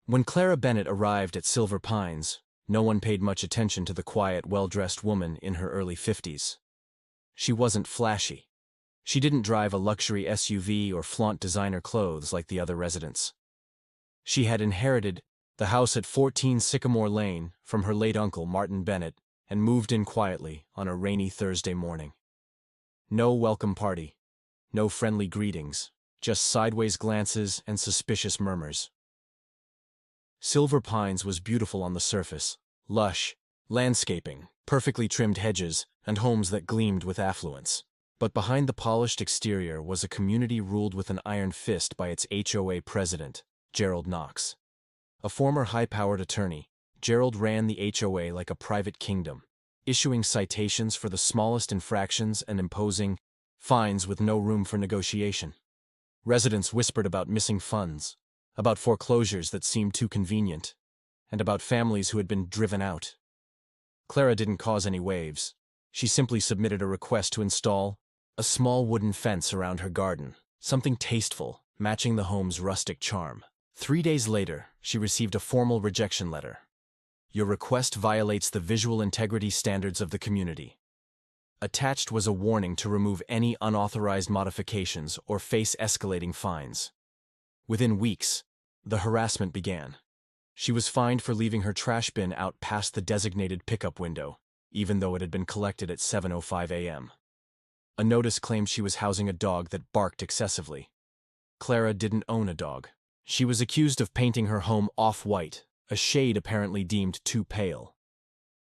When Clara Bennett arrived at Silver Pines, no one paid much attention to the quiet, well-dressed woman in her early 50s. She wasn't flashy. She didn't drive a luxury SUV or flaunt designer clothes like the other residents. She had inherited the house at 14 Sycamore Lane from her late uncle Martin Bennett and moved in quietly on a rainy Thursday morning. No welcome party, no friendly greetings, just sideways glances and suspicious murmurs. Silver Pines was beautiful on the surface, lush, landscaping, perfectly trimmed hedges, and homes that gleamed with affluence. But behind the polished exterior was a community ruled with an iron fist by its HOA president, Gerald Knox. A former high-powered attorney, Gerald ran the HOA like a private kingdom, issuing citations for the smallest infractions and imposing fines with no room for negotiation. Residents whispered about missing funds, about foreclosures that seemed too convenient, and about families who had been driven out. Clara didn't cause any waves. She simply submitted a request to install a small wooden fence around her garden, something tasteful, matching the home's rustic charm. 3 days later, she received a formal rejection letter. Your request violates the visual integrity standards of the community. Attached was a warning to remove any unauthorized modifications or face escalating fines. Within weeks, the harassment began. She was fined for leaving her trash bin out past the designated pickup window, even though it had been collected at 7:05 a.m. A notice claimed she was housing a dog that barked excessively. Clara didn't own a dog. She was accused of painting her home off-white, a shade apparently deemed too pale.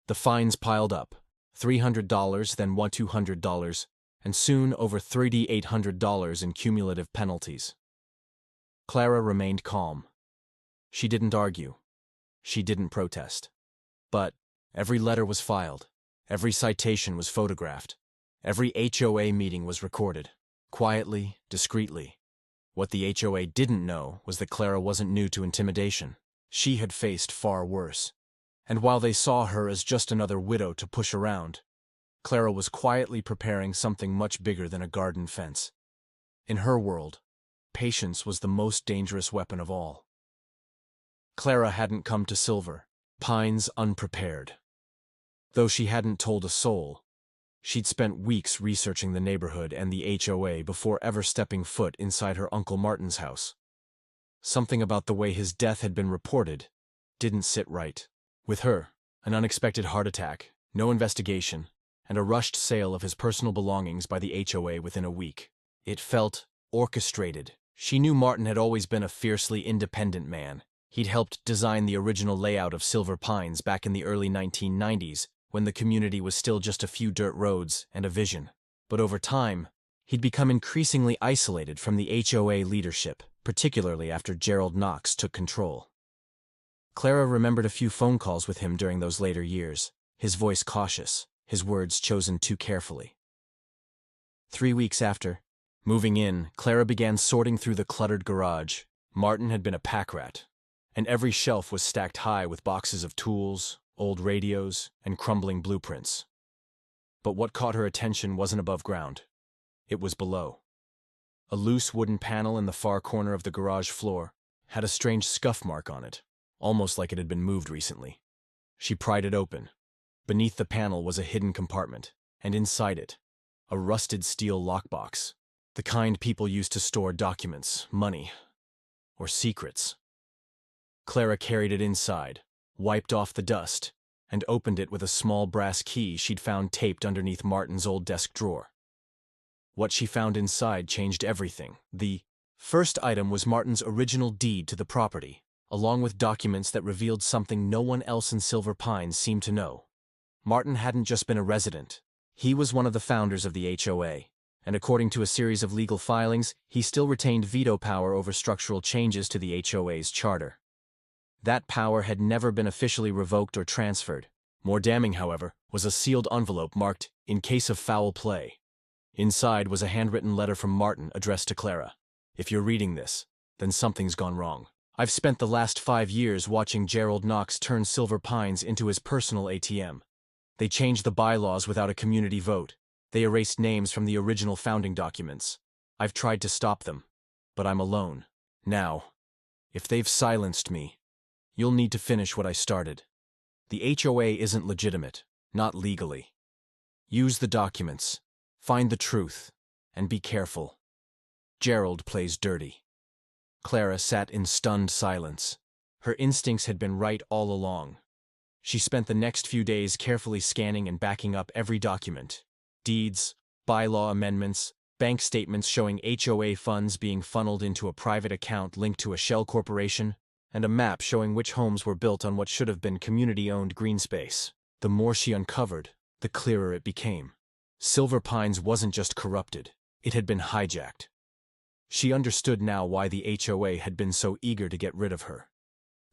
The fines piled up, $300, then $200, and soon over $3,800 in cumulative penalties. Clara remained calm. She didn't argue. She didn't protest. But every letter was filed. Every citation was photographed. Every HOA meeting was recorded, quietly, discreetly. What the HOA didn't know was that Clara wasn't new to intimidation. She had faced far worse. And while they saw her as just another widow to push around, Clara was quietly preparing something much bigger than a garden fence. In her world, patience was the most dangerous weapon of all. Clara hadn't come to Silver Pines unprepared. Though she hadn't told a soul, she'd spent weeks researching the neighborhood and the HOA before ever stepping foot inside her Uncle Martin's house. Something about the way his death had been reported didn't sit right. With her, an unexpected heart attack, no investigation, and a rushed sale of his personal belongings by the HOA within a week. It felt orchestrated. She knew Martin had always been a fiercely independent man. He'd helped design the original layout of Silver Pines back in the early 1990s, when the community was still just a few dirt roads and a vision. But over time, he'd become increasingly isolated from the HOA leadership, particularly after Gerald Knox took control. Clara remembered a few phone calls with him during those later years, his voice cautious, his words chosen too carefully. 3 weeks after moving in, Clara began sorting through the cluttered garage. Martin had been a pack rat, and every shelf was stacked high with boxes of tools, old radios, and crumbling blueprints. But what caught her attention wasn't above ground. It was below. A loose wooden panel in the far corner of the garage floor had a strange scuff mark on it, almost like it had been moved recently. She pried it open. Beneath the panel was a hidden compartment, and inside it, a rusted steel lockbox, the kind people used to store documents, money, or secrets. Clara carried it inside, wiped off the dust, and opened it with a small brass key she'd found taped underneath Martin's old desk drawer. What she found inside changed everything. The first item was Martin's original deed to the property, along with documents that revealed something no one else in Silver Pines seemed to know. Martin hadn't just been a resident. He was one of the founders of the HOA, and according to a series of legal filings, he still retained veto power over structural changes to the HOA's charter. That power had never been officially revoked or transferred. More damning, however, was a sealed envelope marked, "In case of foul play." Inside was a handwritten letter from Martin addressed to Clara. If you're reading this, then something's gone wrong. I've spent the last 5 years watching Gerald Knox turn Silver Pines into his personal ATM. They changed the bylaws without a community vote. They erased names from the original founding documents. I've tried to stop them, but I'm alone. Now, if they've silenced me, You'll need to finish what I started. The HOA isn't legitimate, not legally. Use the documents, find the truth, and be careful. Gerald plays dirty. Clara sat in stunned silence. Her instincts had been right all along. She spent the next few days carefully scanning and backing up every document. Deeds, bylaw amendments, bank statements showing HOA funds being funneled into a private account linked to a shell corporation, and a map showing which homes were built on what should have been community-owned green space. The more she uncovered, the clearer it became. Silver Pines wasn't just corrupted, it had been hijacked. She understood now why the HOA had been so eager to get rid of her.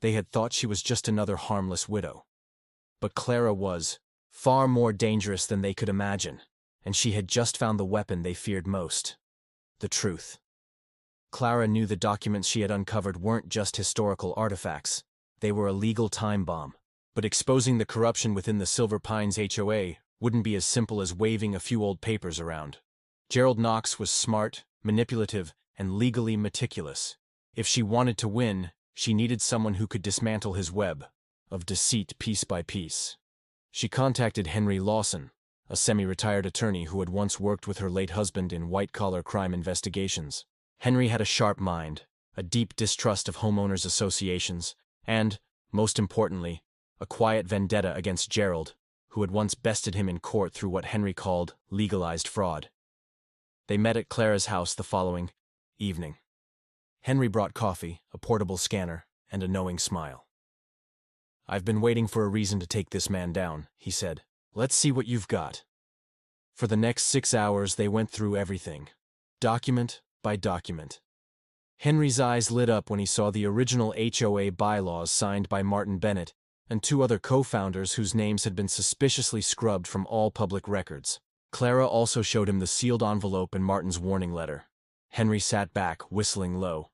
They had thought she was just another harmless widow. But Clara was far more dangerous than they could imagine, and she had just found the weapon they feared most: the truth. Clara knew the documents she had uncovered weren't just historical artifacts, they were a legal time bomb. But exposing the corruption within the Silver Pines HOA wouldn't be as simple as waving a few old papers around. Gerald Knox was smart, manipulative, and legally meticulous. If she wanted to win, she needed someone who could dismantle his web of deceit piece by piece. She contacted Henry Lawson, a semi-retired attorney who had once worked with her late husband in white-collar crime investigations. Henry had a sharp mind, a deep distrust of homeowners' associations, and, most importantly, a quiet vendetta against Gerald, who had once bested him in court through what Henry called legalized fraud. They met at Clara's house the following evening. Henry brought coffee, a portable scanner, and a knowing smile. "I've been waiting for a reason to take this man down," he said. "Let's see what you've got." For the next 6 hours they went through everything, document by document. Henry's eyes lit up when he saw the original HOA bylaws signed by Martin Bennett and 2 other co-founders whose names had been suspiciously scrubbed from all public records. Clara also showed him the sealed envelope and Martin's warning letter. Henry sat back, whistling low.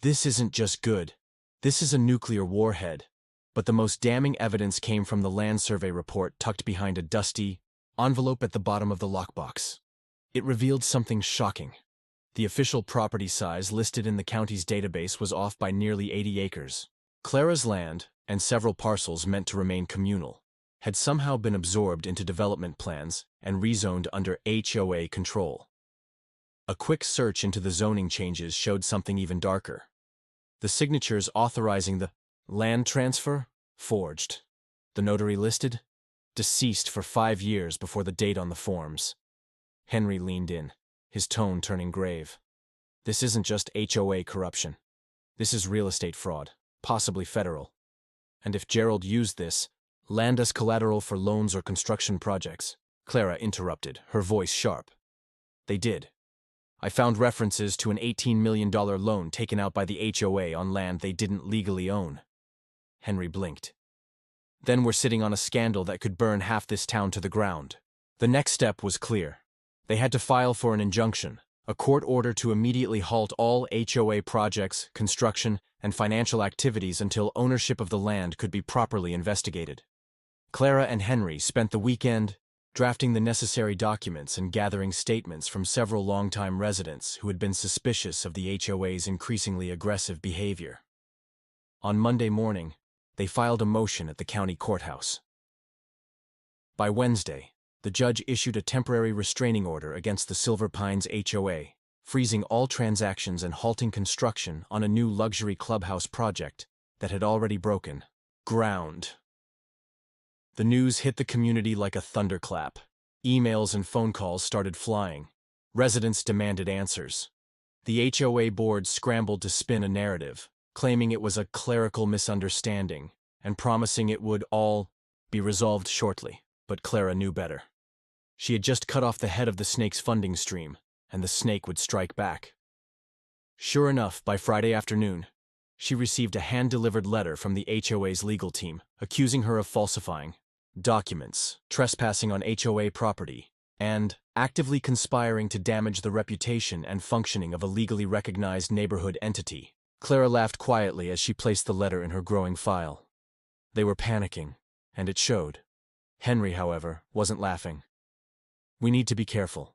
This isn't just good. This is a nuclear warhead. But the most damning evidence came from the land survey report tucked behind a dusty envelope at the bottom of the lockbox. It revealed something shocking. The official property size listed in the county's database was off by nearly 80 acres. Clara's land, and several parcels meant to remain communal, had somehow been absorbed into development plans and rezoned under HOA control. A quick search into the zoning changes showed something even darker. The signatures authorizing the land transfer, forged. The notary listed, deceased for 5 years before the date on the forms. Henry leaned in, his tone turning grave. This isn't just HOA corruption. This is real estate fraud, possibly federal. And if Gerald used this land as collateral for loans or construction projects, Clara interrupted, her voice sharp. They did. I found references to an $18 million loan taken out by the HOA on land they didn't legally own. Henry blinked. Then we're sitting on a scandal that could burn half this town to the ground. The next step was clear. They had to file for an injunction, a court order to immediately halt all HOA projects, construction, and financial activities until ownership of the land could be properly investigated. Clara and Henry spent the weekend drafting the necessary documents and gathering statements from several longtime residents who had been suspicious of the HOA's increasingly aggressive behavior. On Monday morning, they filed a motion at the county courthouse. By Wednesday, the judge issued a temporary restraining order against the Silver Pines HOA, freezing all transactions and halting construction on a new luxury clubhouse project that had already broken ground. The news hit the community like a thunderclap. Emails and phone calls started flying. Residents demanded answers. The HOA board scrambled to spin a narrative, claiming it was a clerical misunderstanding and promising it would all be resolved shortly. But Clara knew better. She had just cut off the head of the snake's funding stream, and the snake would strike back. Sure enough, by Friday afternoon, she received a hand-delivered letter from the HOA's legal team, accusing her of falsifying documents, trespassing on HOA property, and actively conspiring to damage the reputation and functioning of a legally recognized neighborhood entity. Clara laughed quietly as she placed the letter in her growing file. They were panicking, and it showed. Henry, however, wasn't laughing. We need to be careful.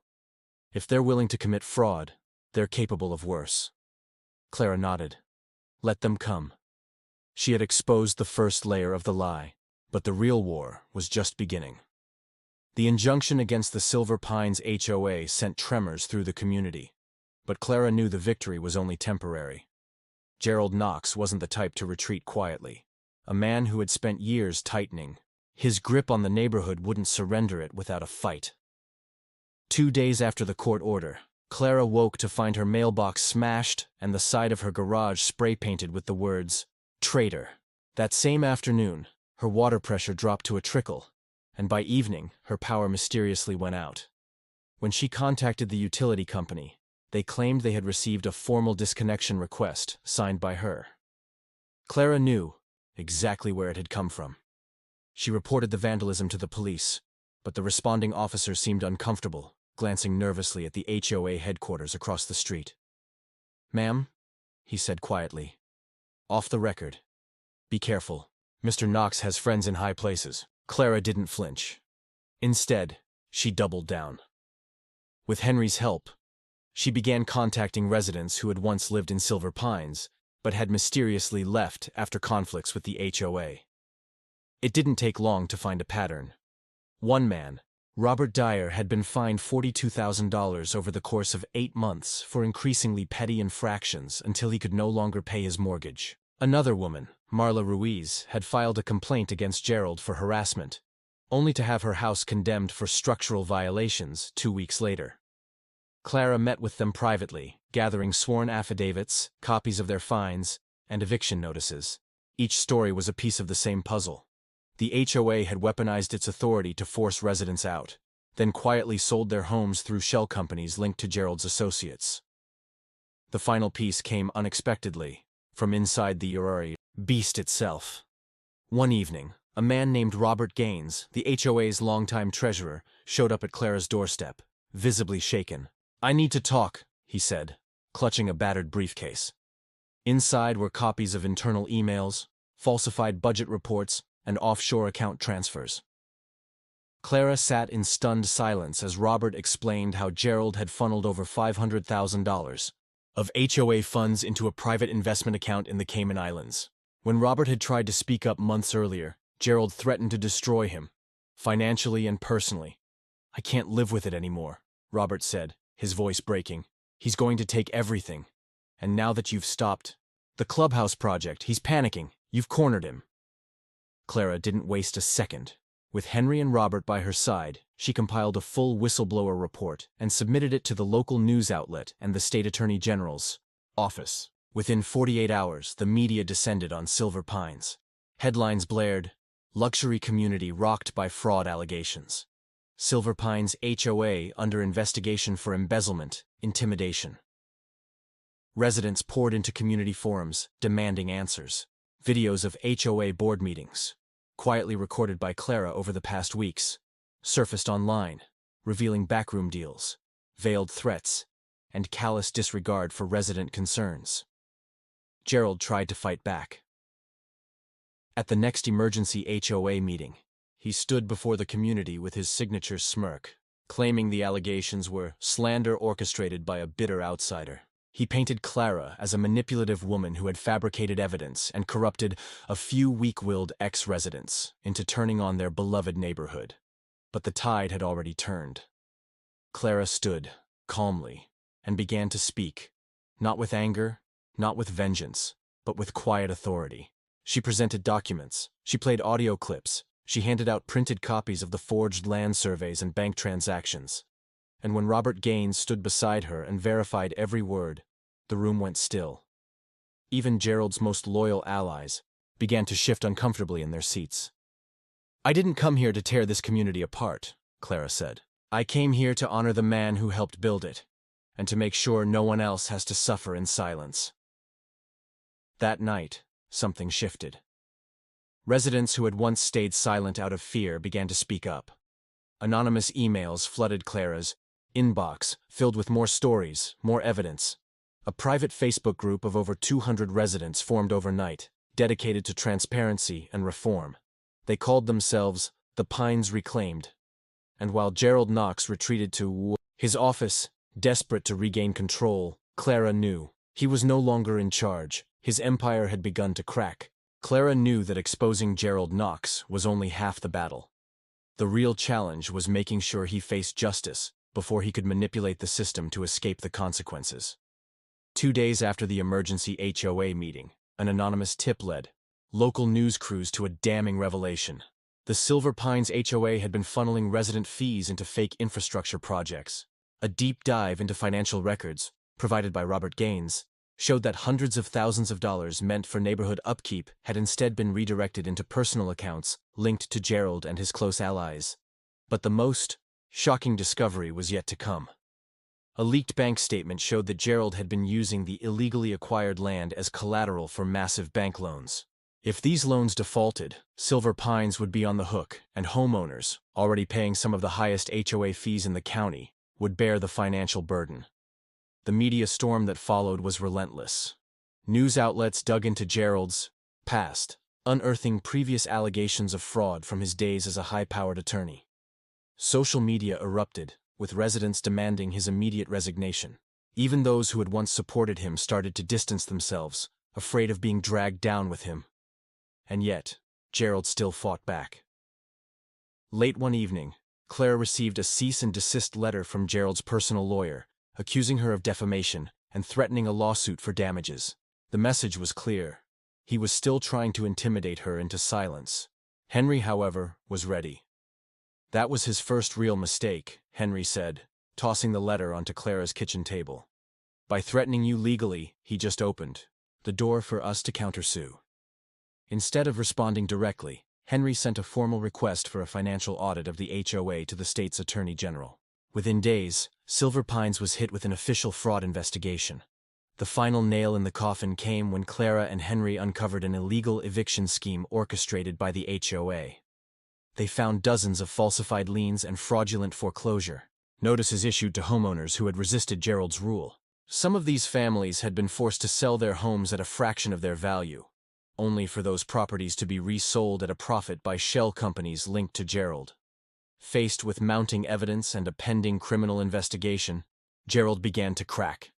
If they're willing to commit fraud, they're capable of worse. Clara nodded. Let them come. She had exposed the first layer of the lie, but the real war was just beginning. The injunction against the Silver Pines HOA sent tremors through the community, but Clara knew the victory was only temporary. Gerald Knox wasn't the type to retreat quietly. A man who had spent years tightening his grip on the neighborhood wouldn't surrender it without a fight. 2 days after the court order, Clara woke to find her mailbox smashed and the side of her garage spray-painted with the words, "Traitor." That same afternoon, her water pressure dropped to a trickle, and by evening, her power mysteriously went out. When she contacted the utility company, they claimed they had received a formal disconnection request signed by her. Clara knew exactly where it had come from. She reported the vandalism to the police, but the responding officer seemed uncomfortable, glancing nervously at the HOA headquarters across the street. "Ma'am," he said quietly, "off the record. Be careful. Mr. Knox has friends in high places." Clara didn't flinch. Instead, she doubled down. With Henry's help, she began contacting residents who had once lived in Silver Pines, but had mysteriously left after conflicts with the HOA. It didn't take long to find a pattern. One man, Robert Dyer, had been fined $42,000 over the course of 8 months for increasingly petty infractions until he could no longer pay his mortgage. Another woman, Marla Ruiz, had filed a complaint against Gerald for harassment, only to have her house condemned for structural violations 2 weeks later. Clara met with them privately, gathering sworn affidavits, copies of their fines, and eviction notices. Each story was a piece of the same puzzle. The HOA had weaponized its authority to force residents out, then quietly sold their homes through shell companies linked to Gerald's associates. The final piece came unexpectedly, from inside the Urari beast itself. One evening, a man named Robert Gaines, the HOA's longtime treasurer, showed up at Clara's doorstep, visibly shaken. "I need to talk," he said, clutching a battered briefcase. Inside were copies of internal emails, falsified budget reports, and offshore account transfers. Clara sat in stunned silence as Robert explained how Gerald had funneled over $500,000 of HOA funds into a private investment account in the Cayman Islands. When Robert had tried to speak up months earlier, Gerald threatened to destroy him, financially and personally. "I can't live with it anymore," Robert said, his voice breaking. "He's going to take everything. And now that you've stopped the clubhouse project, he's panicking. You've cornered him." Clara didn't waste a second. With Henry and Robert by her side, she compiled a full whistleblower report and submitted it to the local news outlet and the state attorney general's office. Within 48 hours, the media descended on Silver Pines. Headlines blared, "Luxury community rocked by fraud allegations. Silver Pines HOA under investigation for embezzlement, intimidation." Residents poured into community forums, demanding answers. Videos of HOA board meetings, quietly recorded by Clara over the past weeks, surfaced online, revealing backroom deals, veiled threats, and callous disregard for resident concerns. Gerald tried to fight back. At the next emergency HOA meeting, he stood before the community with his signature smirk, claiming the allegations were slander orchestrated by a bitter outsider. He painted Clara as a manipulative woman who had fabricated evidence and corrupted a few weak-willed ex-residents into turning on their beloved neighborhood. But the tide had already turned. Clara stood, calmly, and began to speak, not with anger, not with vengeance, but with quiet authority. She presented documents, she played audio clips, she handed out printed copies of the forged land surveys and bank transactions. And when Robert Gaines stood beside her and verified every word, the room went still. Even Gerald's most loyal allies began to shift uncomfortably in their seats. "I didn't come here to tear this community apart," Clara said. "I came here to honor the man who helped build it, and to make sure no one else has to suffer in silence." That night, something shifted. Residents who had once stayed silent out of fear began to speak up. Anonymous emails flooded Clara's inbox, filled with more stories, more evidence. A private Facebook group of over 200 residents formed overnight, dedicated to transparency and reform. They called themselves the Pines Reclaimed. And while Gerald Knox retreated to his office, desperate to regain control, Clara knew he was no longer in charge. His empire had begun to crack. Clara knew that exposing Gerald Knox was only half the battle. The real challenge was making sure he faced justice before he could manipulate the system to escape the consequences. 2 days after the emergency HOA meeting, an anonymous tip led local news crews to a damning revelation. The Silver Pines HOA had been funneling resident fees into fake infrastructure projects. A deep dive into financial records, provided by Robert Gaines, showed that hundreds of thousands of dollars meant for neighborhood upkeep had instead been redirected into personal accounts linked to Gerald and his close allies. But the most shocking discovery was yet to come. A leaked bank statement showed that Gerald had been using the illegally acquired land as collateral for massive bank loans. If these loans defaulted, Silver Pines would be on the hook, and homeowners, already paying some of the highest HOA fees in the county, would bear the financial burden. The media storm that followed was relentless. News outlets dug into Gerald's past, unearthing previous allegations of fraud from his days as a high-powered attorney. Social media erupted, with residents demanding his immediate resignation. Even those who had once supported him started to distance themselves, afraid of being dragged down with him. And yet, Gerald still fought back. Late one evening, Clara received a cease and desist letter from Gerald's personal lawyer, accusing her of defamation and threatening a lawsuit for damages. The message was clear. He was still trying to intimidate her into silence. Henry, however, was ready. That was his first real mistake, Henry said, tossing the letter onto Clara's kitchen table. By threatening you legally, he just opened the door for us to countersue. Instead of responding directly, Henry sent a formal request for a financial audit of the HOA to the state's attorney general. Within days, Silver Pines was hit with an official fraud investigation. The final nail in the coffin came when Clara and Henry uncovered an illegal eviction scheme orchestrated by the HOA. They found dozens of falsified liens and fraudulent foreclosure notices issued to homeowners who had resisted Gerald's rule. Some of these families had been forced to sell their homes at a fraction of their value, only for those properties to be resold at a profit by shell companies linked to Gerald. Faced with mounting evidence and a pending criminal investigation, Gerald began to crack.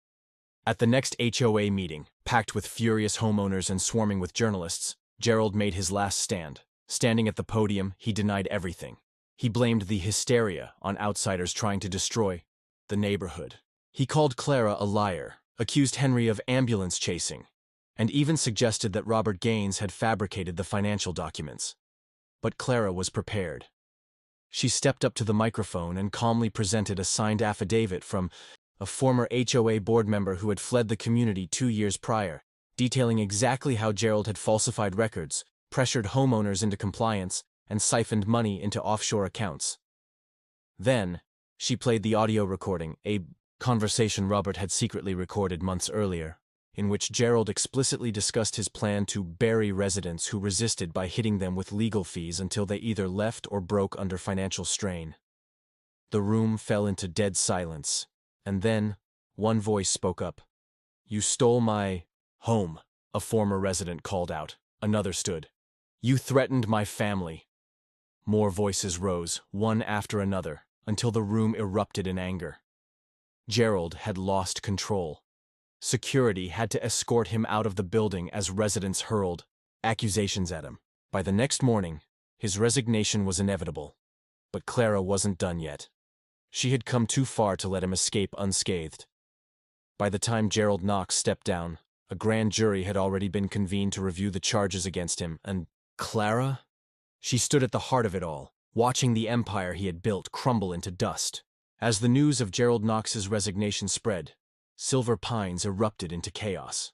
At the next HOA meeting, packed with furious homeowners and swarming with journalists, Gerald made his last stand. Standing at the podium, he denied everything. He blamed the hysteria on outsiders trying to destroy the neighborhood. He called Clara a liar, accused Henry of ambulance chasing, and even suggested that Robert Gaines had fabricated the financial documents. But Clara was prepared. She stepped up to the microphone and calmly presented a signed affidavit from a former HOA board member who had fled the community 2 years prior, detailing exactly how Gerald had falsified records, pressured homeowners into compliance, and siphoned money into offshore accounts. Then, she played the audio recording, a conversation Robert had secretly recorded months earlier, in which Gerald explicitly discussed his plan to bury residents who resisted by hitting them with legal fees until they either left or broke under financial strain. The room fell into dead silence, and then, one voice spoke up. "You stole my home," a former resident called out. Another stood. "You threatened my family." More voices rose, one after another, until the room erupted in anger. Gerald had lost control. Security had to escort him out of the building as residents hurled accusations at him. By the next morning, his resignation was inevitable. But Clara wasn't done yet. She had come too far to let him escape unscathed. By the time Gerald Knox stepped down, a grand jury had already been convened to review the charges against him, and Clara? She stood at the heart of it all, watching the empire he had built crumble into dust. As the news of Gerald Knox's resignation spread, Silver Pines erupted into chaos.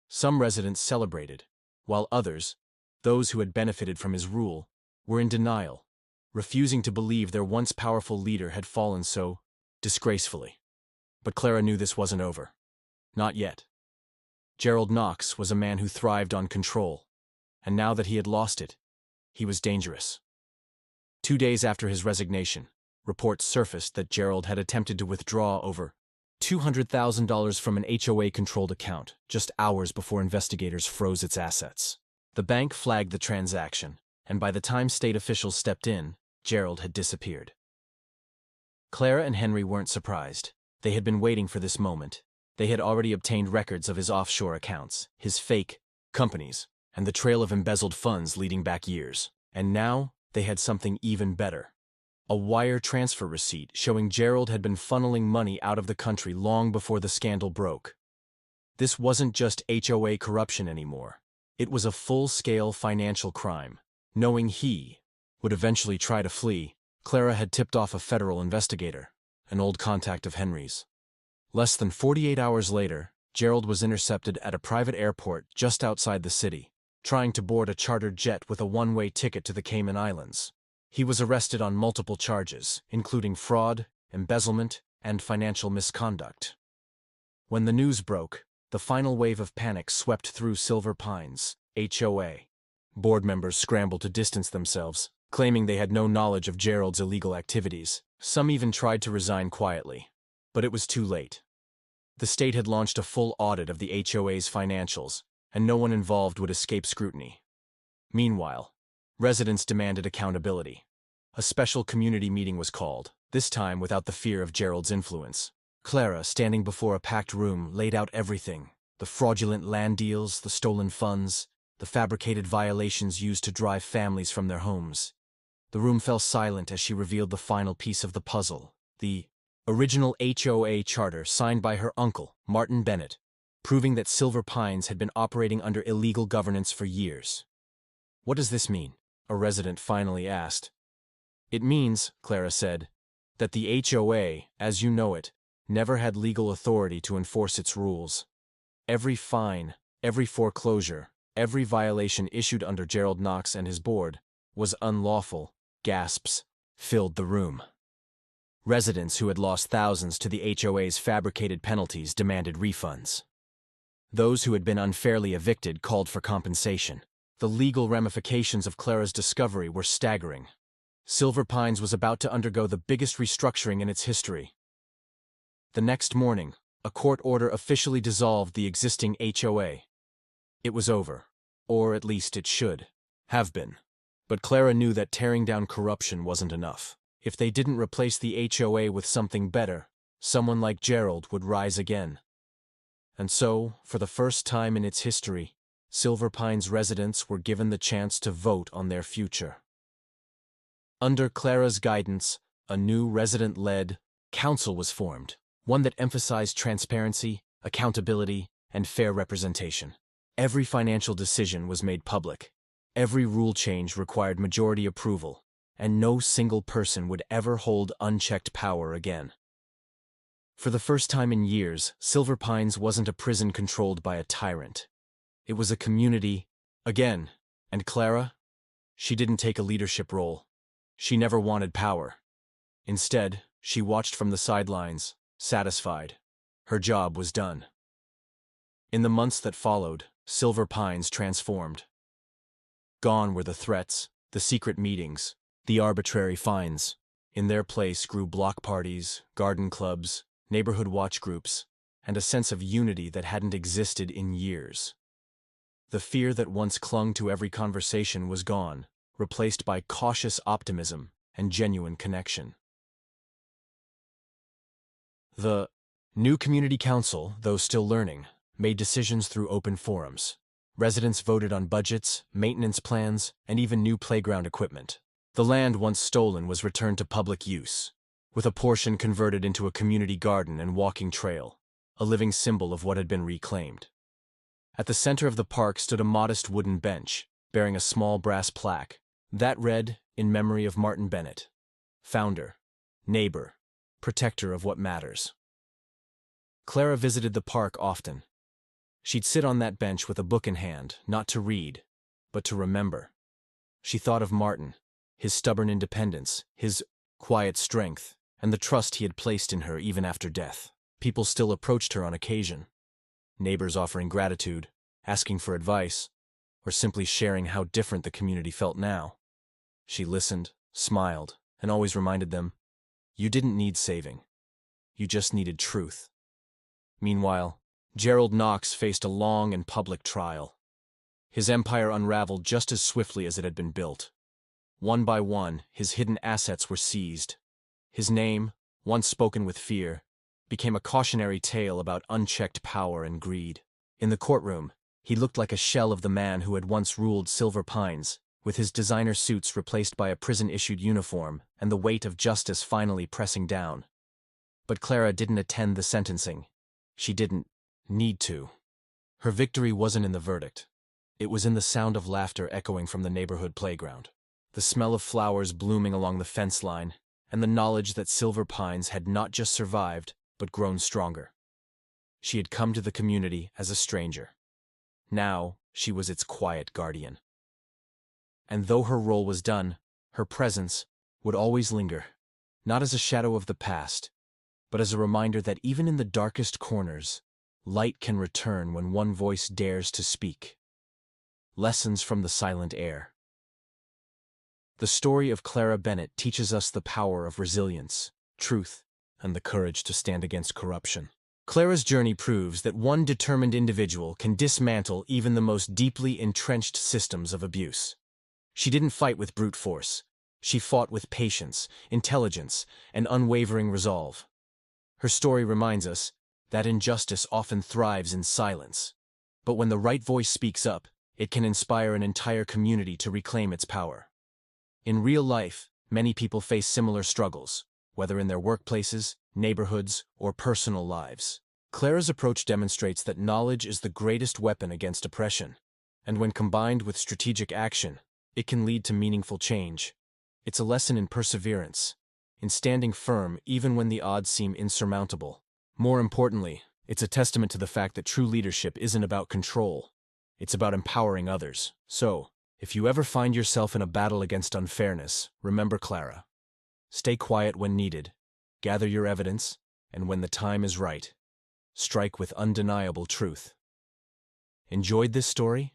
Some residents celebrated, while others, those who had benefited from his rule, were in denial, refusing to believe their once powerful leader had fallen so disgracefully. But Clara knew this wasn't over. Not yet. Gerald Knox was a man who thrived on control, and now that he had lost it, he was dangerous. 2 days after his resignation, reports surfaced that Gerald had attempted to withdraw over $200,000 from an HOA-controlled account just hours before investigators froze its assets. The bank flagged the transaction, and by the time state officials stepped in, Gerald had disappeared. Clara and Henry weren't surprised. They had been waiting for this moment. They had already obtained records of his offshore accounts, his fake companies, and the trail of embezzled funds leading back years. And now, they had something even better. A wire transfer receipt showing Gerald had been funneling money out of the country long before the scandal broke. This wasn't just HOA corruption anymore. It was a full-scale financial crime. Knowing he would eventually try to flee, Clara had tipped off a federal investigator, an old contact of Henry's. Less than 48 hours later, Gerald was intercepted at a private airport just outside the city, trying to board a chartered jet with a one-way ticket to the Cayman Islands. He was arrested on multiple charges, including fraud, embezzlement, and financial misconduct. When the news broke, the final wave of panic swept through Silver Pines, HOA. Board members scrambled to distance themselves, claiming they had no knowledge of Gerald's illegal activities. Some even tried to resign quietly. But it was too late. The state had launched a full audit of the HOA's financials, and no one involved would escape scrutiny. Meanwhile, residents demanded accountability. A special community meeting was called, this time without the fear of Gerald's influence. Clara, standing before a packed room, laid out everything: the fraudulent land deals, the stolen funds, the fabricated violations used to drive families from their homes. The room fell silent as she revealed the final piece of the puzzle, the original HOA charter signed by her uncle, Martin Bennett, proving that Silver Pines had been operating under illegal governance for years. "What does this mean?" a resident finally asked. "It means," Clara said, "that the HOA, as you know it, never had legal authority to enforce its rules. Every fine, every foreclosure, every violation issued under Gerald Knox and his board was unlawful." Gasps filled the room. Residents who had lost thousands to the HOA's fabricated penalties demanded refunds. Those who had been unfairly evicted called for compensation. The legal ramifications of Clara's discovery were staggering. Silver Pines was about to undergo the biggest restructuring in its history. The next morning, a court order officially dissolved the existing HOA. It was over, or at least it should have been. But Clara knew that tearing down corruption wasn't enough. If they didn't replace the HOA with something better, someone like Gerald would rise again. And so, for the first time in its history, Silver Pines residents were given the chance to vote on their future. Under Clara's guidance, a new resident-led council was formed, one that emphasized transparency, accountability, and fair representation. Every financial decision was made public. Every rule change required majority approval, and no single person would ever hold unchecked power again. For the first time in years, Silver Pines wasn't a prison controlled by a tyrant. It was a community, again, and Clara? She didn't take a leadership role. She never wanted power. Instead, she watched from the sidelines, satisfied. Her job was done. In the months that followed, Silver Pines transformed. Gone were the threats, the secret meetings, the arbitrary fines. In their place grew block parties, garden clubs, neighborhood watch groups, and a sense of unity that hadn't existed in years. The fear that once clung to every conversation was gone, replaced by cautious optimism and genuine connection. The new community council, though still learning, made decisions through open forums. Residents voted on budgets, maintenance plans, and even new playground equipment. The land once stolen was returned to public use, with a portion converted into a community garden and walking trail, a living symbol of what had been reclaimed. At the center of the park stood a modest wooden bench, bearing a small brass plaque that read, "In memory of Martin Bennett, founder, neighbor, protector of what matters." Clara visited the park often. She'd sit on that bench with a book in hand, not to read, but to remember. She thought of Martin, his stubborn independence, his quiet strength, and the trust he had placed in her even after death. People still approached her on occasion. Neighbors offering gratitude, asking for advice, or simply sharing how different the community felt now. She listened, smiled, and always reminded them, "You didn't need saving. You just needed truth." Meanwhile, Gerald Knox faced a long and public trial. His empire unraveled just as swiftly as it had been built. One by one, his hidden assets were seized. His name, once spoken with fear, became a cautionary tale about unchecked power and greed. In the courtroom, He looked like a shell of the man who had once ruled Silver Pines, with his designer suits replaced by a prison-issued uniform and the weight of justice finally pressing down. But Clara didn't attend the sentencing. She didn't need to. Her victory wasn't in the verdict. It was in the sound of laughter echoing from the neighborhood playground, the smell of flowers blooming along the fence line, and the knowledge that Silver Pines had not just survived, but grown stronger. She had come to the community as a stranger. Now, she was its quiet guardian. And though her role was done, her presence would always linger, not as a shadow of the past, but as a reminder that even in the darkest corners, light can return when one voice dares to speak. Lessons from the Silent Heir. The story of Clara Bennett teaches us the power of resilience, truth, and the courage to stand against corruption. Clara's journey proves that one determined individual can dismantle even the most deeply entrenched systems of abuse. She didn't fight with brute force. She fought with patience, intelligence, and unwavering resolve. Her story reminds us that injustice often thrives in silence. But when the right voice speaks up, it can inspire an entire community to reclaim its power. In real life, many people face similar struggles, whether in their workplaces, neighborhoods, or personal lives. Clara's approach demonstrates that knowledge is the greatest weapon against oppression, and when combined with strategic action, it can lead to meaningful change. It's a lesson in perseverance, in standing firm even when the odds seem insurmountable. More importantly, it's a testament to the fact that true leadership isn't about control. It's about empowering others. So, if you ever find yourself in a battle against unfairness, remember Clara. Stay quiet when needed, gather your evidence, and when the time is right, strike with undeniable truth. Enjoyed this story?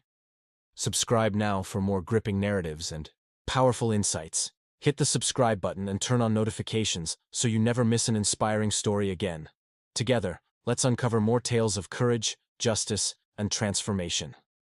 Subscribe now for more gripping narratives and powerful insights. Hit the subscribe button and turn on notifications so you never miss an inspiring story again. Together, let's uncover more tales of courage, justice, and transformation.